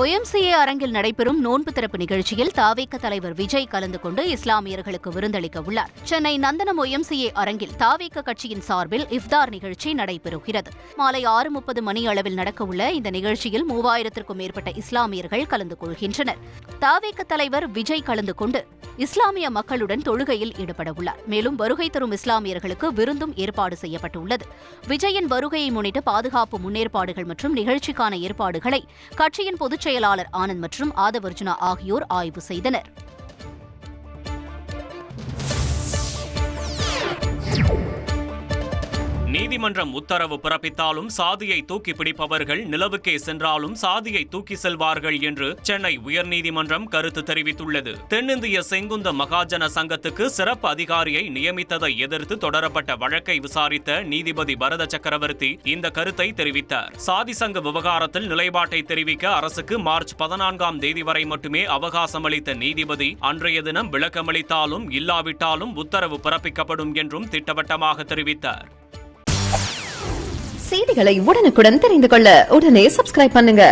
OMCA அரங்கில் நடைபெறும் நோன்பு திறப்பு நிகழ்ச்சியில் தாவேக தலைவர் விஜய் கலந்து கொண்டு இஸ்லாமியர்களுக்கு விருந்தளிக்க உள்ளார். சென்னை நந்தனம் OMCA அரங்கில் தாவேக கட்சியின் சார்பில் இஃப்தார் நிகழ்ச்சி நடைபெறுகிறது. மாலை 6:30 மணி அளவில் நடக்கவுள்ள இந்த நிகழ்ச்சியில் 3000க்கும் மேற்பட்ட இஸ்லாமியர்கள் கலந்து கொள்கின்றனர். தாவேக தலைவர் விஜய் கலந்து கொண்டு இஸ்லாமிய மக்களுடன் தொழுகையில் ஈடுபட உள்ளார். மேலும் வருகை தரும் இஸ்லாமியர்களுக்கு விருந்தும் ஏற்பாடு செய்யப்பட்டுள்ளது. விஜயின் வருகையை முன்னிட்டு பாதுகாப்பு முன்னேற்பாடுகள் மற்றும் நிகழ்ச்சிக்கான ஏற்பாடுகளை கட்சியின் பொதுச் செயலாளர் ஆனந்த் மற்றும் ஆதவர்ஜுனா ஆகியோர் ஆய்வு செய்தனர். நீதிமன்றம் உத்தரவு பிறப்பித்தாலும் சாதியை தூக்கி பிடிப்பவர்கள் நிலவுக்கே சென்றாலும் சாதியை தூக்கி செல்வார்கள் என்று சென்னை உயர்நீதிமன்றம் கருத்து தெரிவித்துள்ளது. தென்னிந்திய செங்குந்த மகாஜன சங்கத்துக்கு சிறப்பு அதிகாரியை நியமித்ததை எதிர்த்து தொடரப்பட்ட வழக்கை விசாரித்த நீதிபதி பரத சக்கரவர்த்தி இந்த கருத்தை தெரிவித்தார். சாதி சங்க விவகாரத்தில் நிலைப்பாட்டை தெரிவிக்க அரசுக்கு மார்ச் 14ஆம் தேதி வரை மட்டுமே அவகாசம் அளித்த நீதிபதி அன்றைய தினம் விளக்கமளித்தாலும் இல்லாவிட்டாலும் உத்தரவு பிறப்பிக்கப்படும் என்றும் திட்டவட்டமாக தெரிவித்தார். செய்திகளை உடனுக்குடன் தெரிந்து கொள்ள உடனே சப்ஸ்கிரைப் பண்ணுங்க.